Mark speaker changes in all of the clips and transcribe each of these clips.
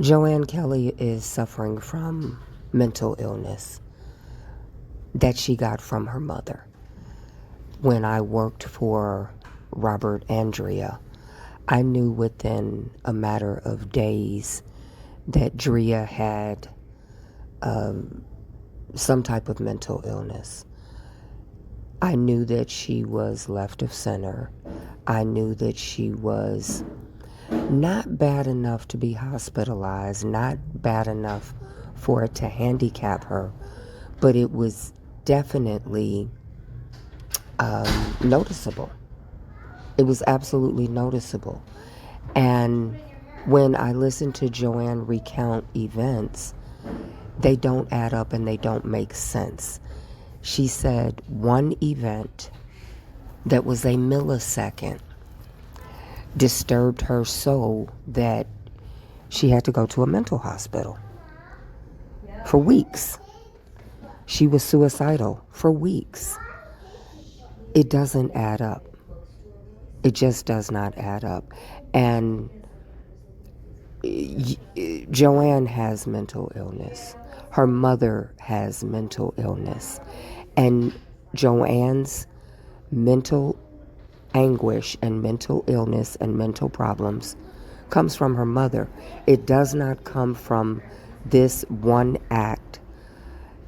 Speaker 1: Kelly is suffering from mental illness that she got from her mother. When I worked for Robert and Drea, I knew within a matter of days that Drea had some type of mental illness. I knew that she was left of center. I knew that she was not bad enough to be hospitalized, not bad enough for it to handicap her, but it was definitely noticeable. It was absolutely noticeable. And when I listen to Joanne recount events, they don't add up and they don't make sense. She said one event that was a millisecond disturbed her so that she had to go to a mental hospital for weeks. She was suicidal for weeks. It doesn't add up. It just does not add up. And Joanne has mental illness. Her mother has mental illness. And Joanne's mental anguish and mental illness and mental problems comes from her mother. It does not come from this one act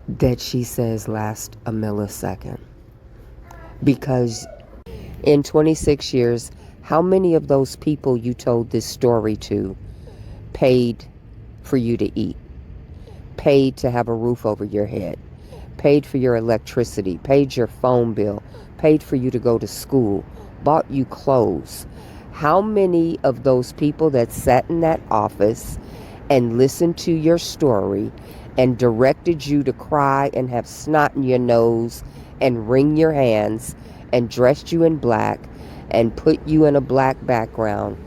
Speaker 1: that she says lasts a millisecond. Because in 26 years, how many of those people you told this story to paid for you to eat, paid to have a roof over your head, paid for your electricity, paid your phone bill, paid for you to go to school, bought you clothes? How many of those people that sat in that office and listened to your story and directed you to cry and have snot in your nose and wring your hands and dressed you in black and put you in a black background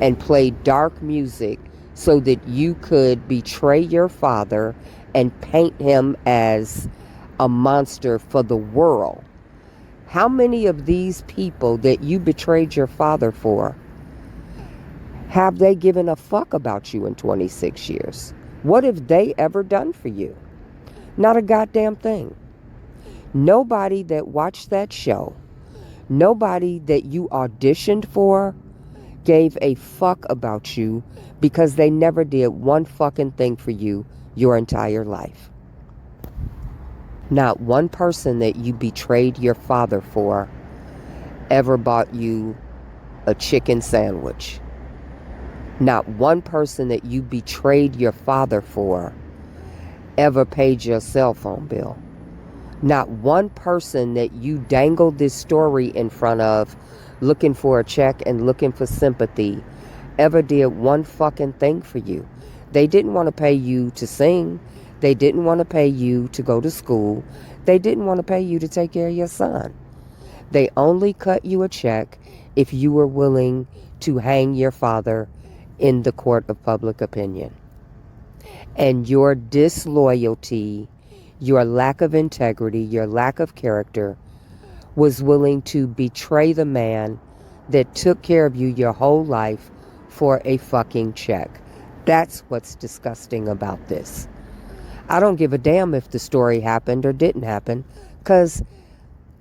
Speaker 1: and played dark music so that you could betray your father and paint him as a monster for the world? How many of these people that you betrayed your father for, have they given a fuck about you in 26 years? What have they ever done for you? Not a goddamn thing. Nobody that watched that show, nobody that you auditioned for gave a fuck about you because they never did one fucking thing for you your entire life. Not one person that you betrayed your father for ever bought you a chicken sandwich. Not one person that you betrayed your father for ever paid your cell phone bill. Not one person that you dangled this story in front of looking for a check and looking for sympathy ever did one fucking thing for you. They didn't want to pay you to sing. They didn't want to pay you to go to school. They didn't want to pay you to take care of your son. They only cut you a check if you were willing to hang your father in the court of public opinion. And your disloyalty, your lack of integrity, your lack of character was willing to betray the man that took care of you your whole life for a fucking check. That's what's disgusting about this. I don't give a damn if the story happened or didn't happen, because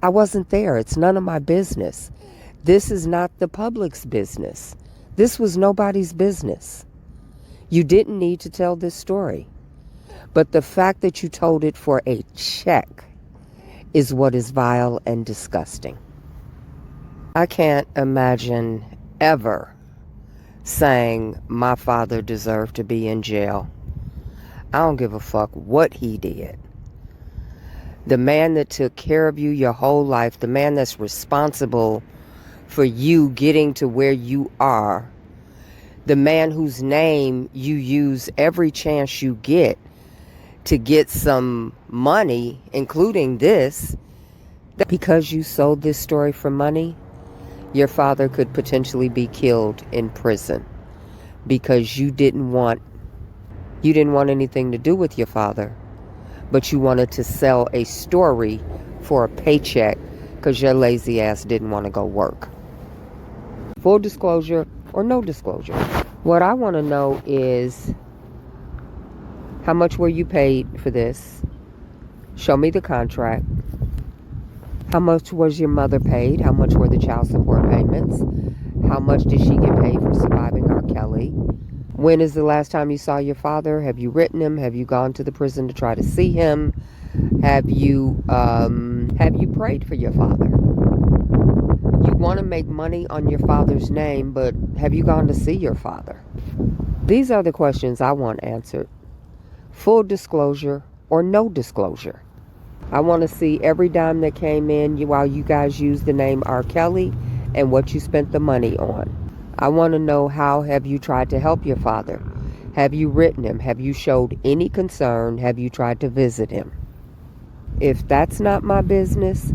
Speaker 1: I wasn't there. It's none of my business. This is not the public's business. This was nobody's business. You didn't need to tell this story. But the fact that you told it for a check is what is vile and disgusting. I can't imagine ever saying my father deserved to be in jail. I don't give a fuck what he did. The man that took care of you your whole life, the man that's responsible for you getting to where you are, the man whose name you use every chance you get to get some money, including this, because you sold this story for money, your father could potentially be killed in prison because you didn't want anything to do with your father, but you wanted to sell a story for a paycheck because your lazy ass didn't want to go work. Full disclosure or no disclosure. What I want to know is, How much were you paid for this? Show me the contract. How much was your mother paid? How much were the child support payments? How much did she get paid for surviving Rkelly? When is the last time you saw your father? Have you written him? Have you gone to the prison to try to see him? Have you prayed for your father? You want to make money on your father's name, but have you gone to see your father? These are the questions I want answered. Full disclosure or no disclosure. I want to see every dime that came in while you guys used the name Rkelly and what you spent the money on. I want to know, how have you tried to help your father? Have you written him? Have you showed any concern? Have you tried to visit him? If that's not my business,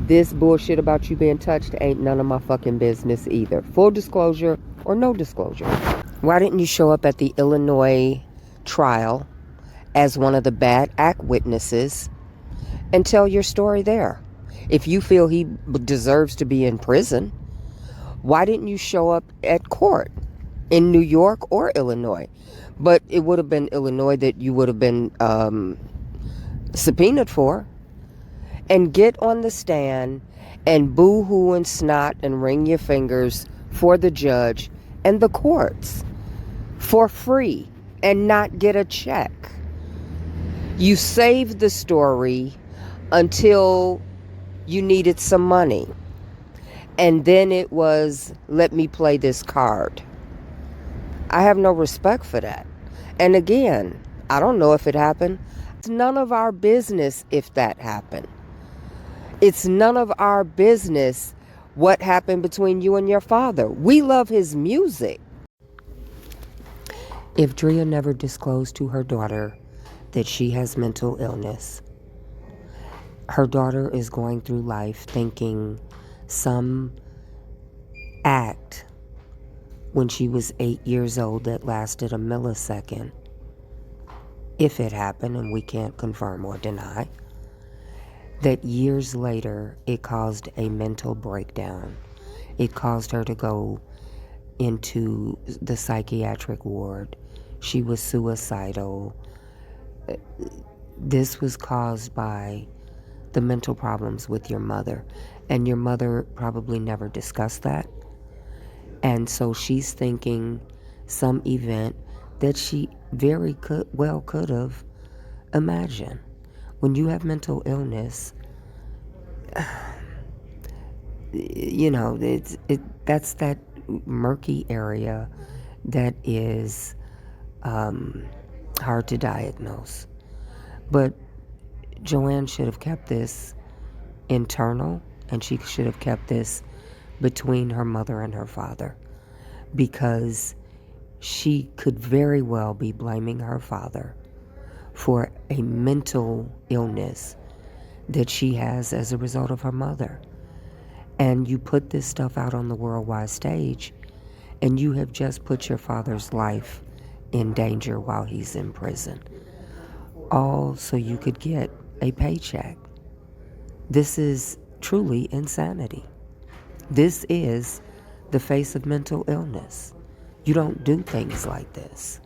Speaker 1: this bullshit about you being touched ain't none of my fucking business either. Full disclosure or no disclosure. Why didn't you show up at the Illinois trial as one of the bad act witnesses and tell your story there? If you feel he deserves to be in prison, why didn't you show up at court in New York or Illinois? But it would have been Illinois that you would have been subpoenaed for. And get on the stand and boo-hoo and snot and wring your fingers for the judge and the courts for free and not get a check. You saved the story until you needed some money. And then it was, let me play this card. I have no respect for that. And again, I don't know if it happened. It's none of our business if that happened. It's none of our business what happened between you and your father. We love his music. If Drea never disclosed to her daughter that she has mental illness, her daughter is going through life thinking some act when she was 8 years old that lasted a millisecond, if it happened, and we can't confirm or deny, that years later it caused a mental breakdown. It caused her to go into the psychiatric ward. She was suicidal. This was caused by the mental problems with your mother. And your mother probably never discussed that. And so she's thinking some event that she very could have imagined. When you have mental illness, you know, that's that murky area that is hard to diagnose. But Joanne should have kept this internal, and she should have kept this between her mother and her father, because she could very well be blaming her father for a mental illness that she has as a result of her mother. And you put this stuff out on the worldwide stage, and you have just put your father's life in danger while he's in prison, all so you could get a paycheck. This is truly insanity. This is the face of mental illness. You don't do things like this.